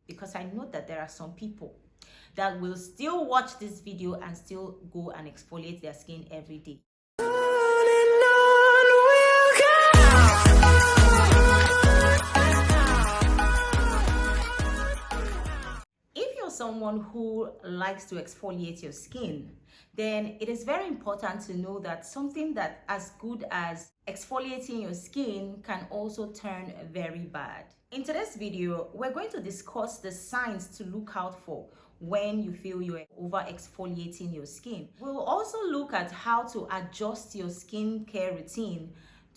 because I know that there are some people that will still watch this video and still go and exfoliate their skin every day. If you're someone who likes to exfoliate your skin, then it is very important to know that something that as good as exfoliating your skin can also turn very bad. In today's video, we're going to discuss the signs to look out for when you feel you're over exfoliating your skin. We'll also look at how to adjust your skincare routine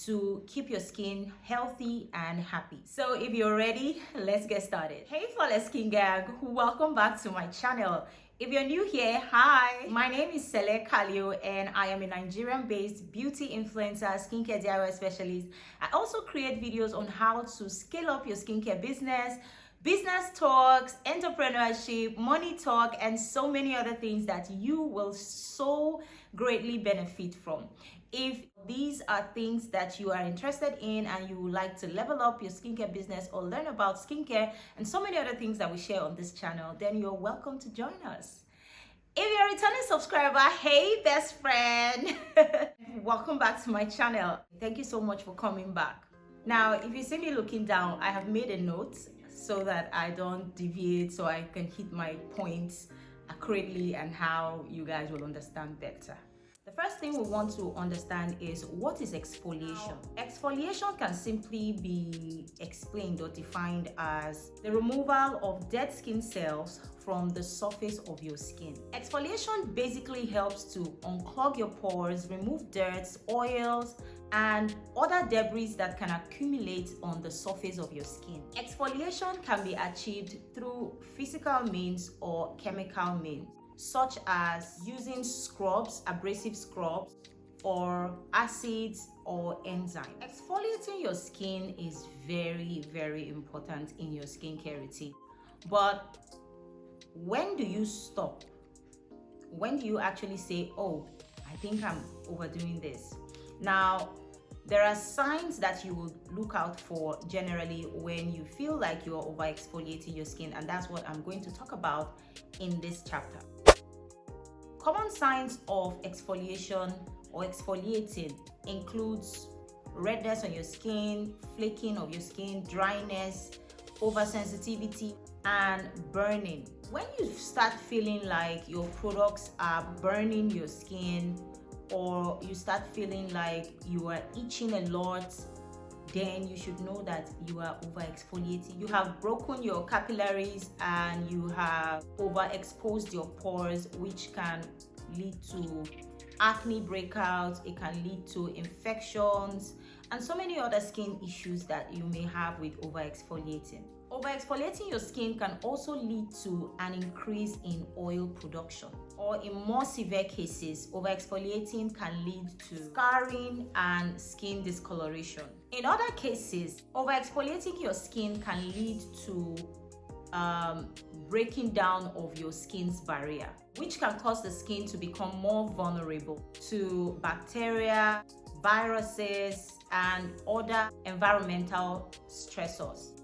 to keep your skin healthy and happy. So if you're ready, let's get started. Hey Flawless Skin Gang, welcome back to my channel. If you're new here, hi, my name is Sele Kalio and I am a Nigerian-based beauty influencer, skincare DIY specialist. I also create videos on how to scale up your skincare business talks, entrepreneurship, money talk, and so many other things that you will so greatly benefit from. If these are things that you are interested in and you would like to level up your skincare business or learn about skincare and so many other things that we share on this channel, then you're welcome to join us. If you're a returning subscriber, hey best friend, welcome back to my channel. Thank you so much for coming back. Now, if you see me looking down, I have made a note so that I don't deviate, so I can hit my points accurately and how you guys will understand better. The first thing we want to understand is, what is exfoliation? Exfoliation can simply be explained or defined as the removal of dead skin cells from the surface of your skin. Exfoliation basically helps to unclog your pores, remove dirt, oils, and other debris that can accumulate on the surface of your skin. Exfoliation can be achieved through physical means or chemical means, such as using scrubs, abrasive scrubs, or acids or enzymes. Exfoliating your skin is very, very important in your skincare routine. But when do you stop? When do you actually say, oh, I think I'm overdoing this? Now, there are signs that you will look out for generally when you feel like you're over exfoliating your skin, and that's what I'm going to talk about in this chapter. Common signs of exfoliation or exfoliating includes redness on your skin, flaking of your skin, dryness, oversensitivity, and burning. When you start feeling like your products are burning your skin, or you start feeling like you are itching a lot, then you should know that you are over exfoliating. You have broken your capillaries and you have overexposed your pores, which can lead to acne breakouts, it can lead to infections, and so many other skin issues that you may have with over exfoliating. Over exfoliating your skin can also lead to an increase in oil production, or in more severe cases, over exfoliating can lead to scarring and skin discoloration. In other cases, over exfoliating your skin can lead to breaking down of your skin's barrier, which can cause the skin to become more vulnerable to bacteria, viruses, and other environmental stressors.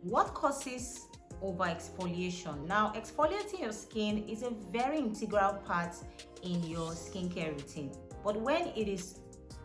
What causes over exfoliation? Now, exfoliating your skin is a very integral part in your skincare routine, but when it is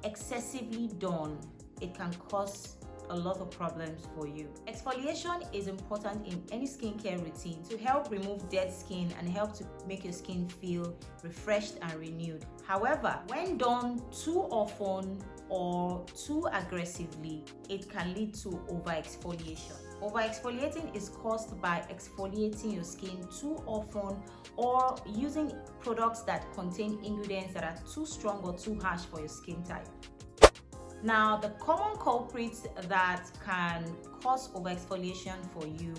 excessively done, it can cause a lot of problems for you. Exfoliation is important in any skincare routine to help remove dead skin and help to make your skin feel refreshed and renewed. However, when done too often or too aggressively, it can lead to over-exfoliation. Over-exfoliating is caused by exfoliating your skin too often or using products that contain ingredients that are too strong or too harsh for your skin type. Now, the common culprits that can cause overexfoliation for you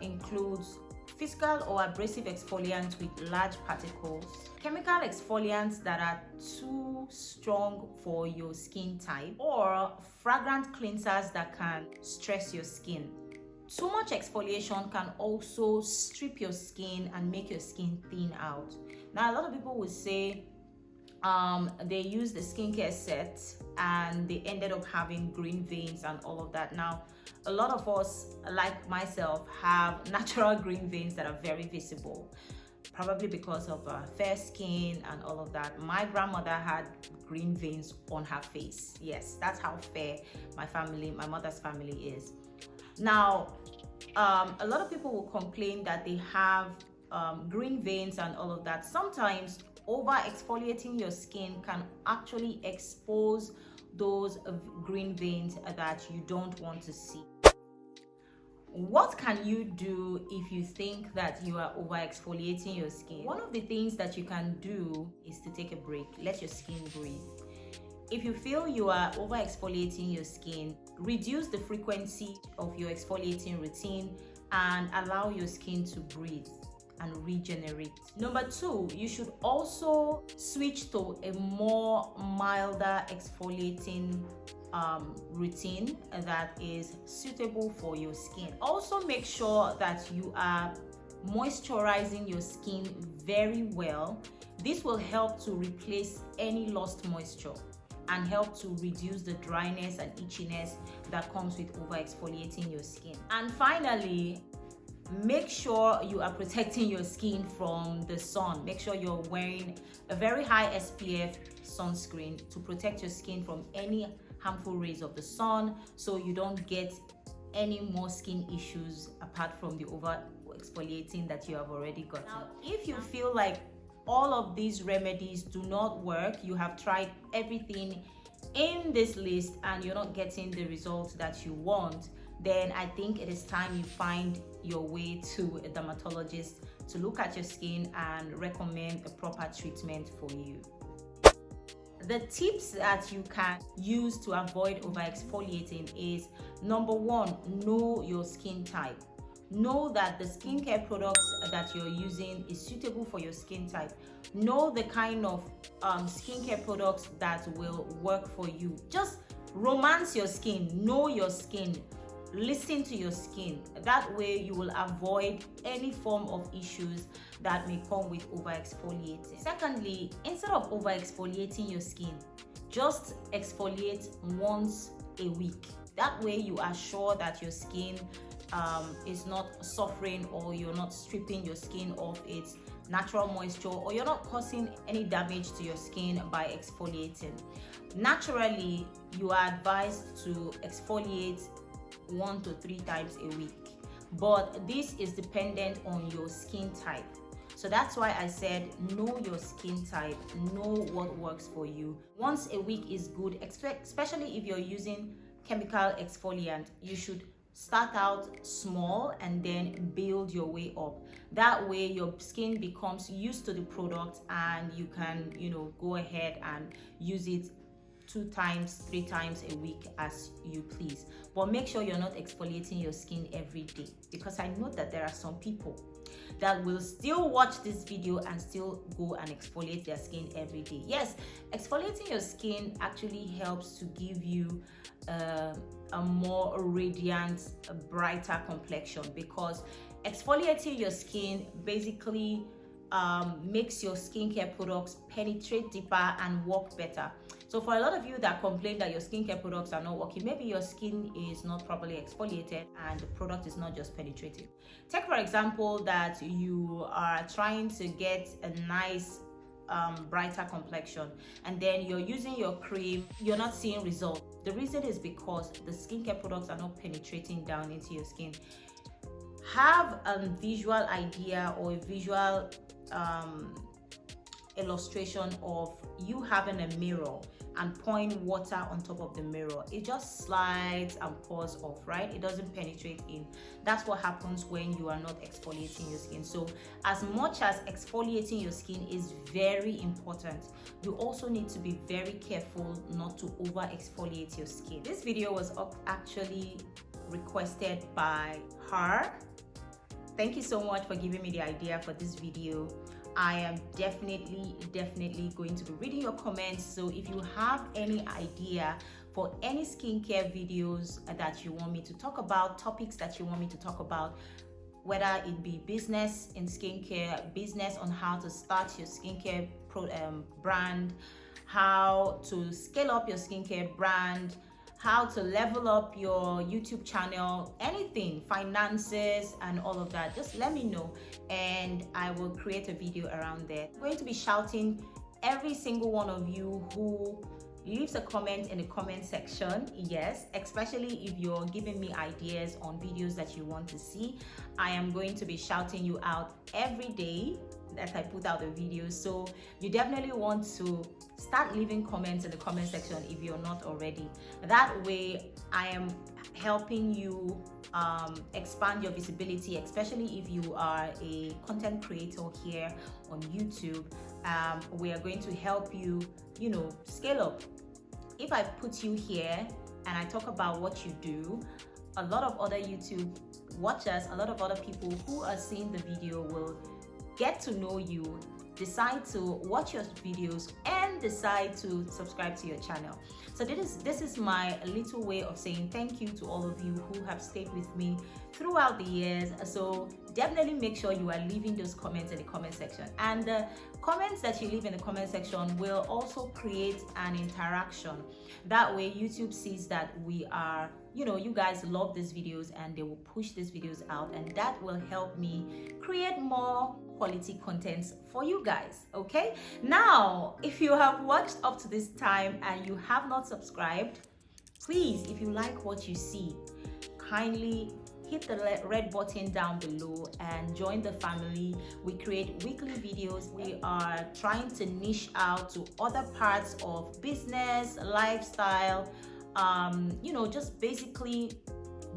includes physical or abrasive exfoliants with large particles, chemical exfoliants that are too strong for your skin type, or fragrant cleansers that can stress your skin. Too much exfoliation can also strip your skin and make your skin thin out. Now, a lot of people will say, they used the skincare set and they ended up having green veins and all of that. Now, a lot of us, like myself, have natural green veins that are very visible, probably because of fair skin and all of that. My grandmother had green veins on her face. Yes, that's how fair my mother's family is. Now, a lot of people will complain that they have green veins and all of that. Sometimes over exfoliating your skin can actually expose those green veins that you don't want to see. What can you do if you think that you are over exfoliating your skin? One of the things that you can do is to take a break. Let your skin breathe. If you feel you are over exfoliating your skin, reduce the frequency of your exfoliating routine and allow your skin to breathe and regenerate. Number 2, you should also switch to a more milder exfoliating routine that is suitable for your skin. Also make sure that you are moisturizing your skin very well. This will help to replace any lost moisture and help to reduce the dryness and itchiness that comes with over exfoliating your skin. And finally, make sure you are protecting your skin from the sun. Make sure you're wearing a very high SPF sunscreen to protect your skin from any harmful rays of the sun, so you don't get any more skin issues apart from the over exfoliating that you have already gotten. Now, if you feel like all of these remedies do not work, you have tried everything in this list and you're not getting the results that you want, then I think it is time you find your way to a dermatologist to look at your skin and recommend a proper treatment for you. The tips that you can use to avoid over exfoliating is, number 1, know your skin type. Know that the skincare products that you're using is suitable for your skin type. Know the kind of skincare products that will work for you. Just romance your skin, know your skin, listen to your skin. That way you will avoid any form of issues that may come with over exfoliating. Secondly, instead of over exfoliating your skin, just exfoliate once a week. That way you are sure that your skin is not suffering, or you're not stripping your skin of its natural moisture, or you're not causing any damage to your skin by exfoliating. Naturally, you are advised to exfoliate 1 to 3 times a week, but this is dependent on your skin type. So that's why I said know your skin type, know what works for you. Once a week is good, especially if you're using chemical exfoliant. You should start out small and then build your way up. That way your skin becomes used to the product and you can, go ahead and use it 2 times, 3 times a week as you please. But make sure you're not exfoliating your skin every day, because I know that there are some people that will still watch this video and still go and exfoliate their skin every day. Yes, exfoliating your skin actually helps to give you a more radiant, brighter complexion, because exfoliating your skin basically makes your skincare products penetrate deeper and work better. So for a lot of you that complain that your skincare products are not working, maybe your skin is not properly exfoliated and the product is not just penetrating. Take for example that you are trying to get a nice brighter complexion, and then you're using your cream, you're not seeing results. The reason is because the skincare products are not penetrating down into your skin. Have a visual idea or a visual illustration of you having a mirror and pouring water on top of the mirror. It just slides and pours off, right? It doesn't penetrate in. That's what happens when you are not exfoliating your skin. So as much as exfoliating your skin is very important, you also need to be very careful not to over exfoliate your skin. This video was actually requested by her. Thank you so much for giving me the idea for this video. I am definitely going to be reading your comments. So if you have any idea for any skincare videos that you want me to talk about, topics that you want me to talk about, whether it be business in skincare, business on how to start your skincare brand, how to scale up your skincare brand, how to level up your YouTube channel, anything, finances and all of that, just let me know and I will create a video around there. I'm going to be shouting every single one of you who leaves a comment in the comment section. Yes, especially if you're giving me ideas on videos that you want to see. I am going to be shouting you out every day that I put out the videos, so you definitely want to start leaving comments in the comment section if you're not already. That way I am helping you expand your visibility, especially if you are a content creator here on YouTube. We are going to help you, scale up. If I put you here and I talk about what you do, a lot of other YouTube watchers, a lot of other people who are seeing the video will get to know you, decide to watch your videos and decide to subscribe to your channel. So this is my little way of saying thank you to all of you who have stayed with me throughout the years. So definitely make sure you are leaving those comments in the comment section, and the comments that you leave in the comment section will also create an interaction. That way YouTube sees that we are, you guys love these videos and they will push these videos out, and that will help me create more quality contents for you guys. Okay, now if you have watched up to this time and you have not subscribed, please, if you like what you see, kindly hit the red button down below and join the family. We create weekly videos. We are trying to niche out to other parts of business, lifestyle, just basically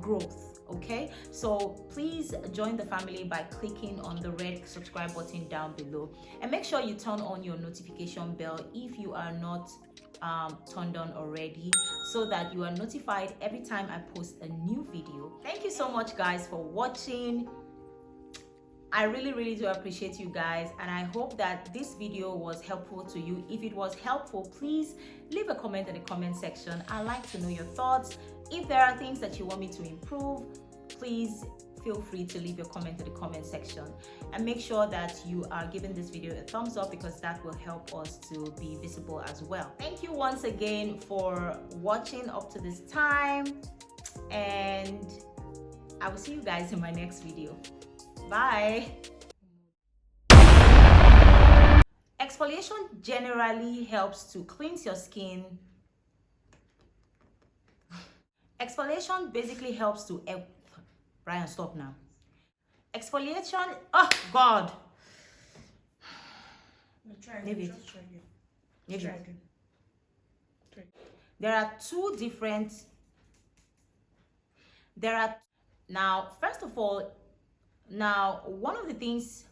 growth. Okay, so please join the family by clicking on the red subscribe button down below, and make sure you turn on your notification bell if you are not turned on already, so that you are notified every time I post a new video. Thank you so much guys for watching. I really do appreciate you guys, and I hope that this video was helpful to you. If it was helpful, please leave a comment in the comment section. I'd like to know your thoughts. If there are things that you want me to improve, please feel free to leave your comment in the comment section, and make sure that you are giving this video a thumbs up, because that will help us to be visible as well. Thank you once again for watching up to this time, and I will see you guys in my next video. Bye. Exfoliation generally helps to cleanse your skin. Exfoliation basically helps to Brian, stop now. Exfoliation, oh God. Leave it. There are two different, now first of all, one of the things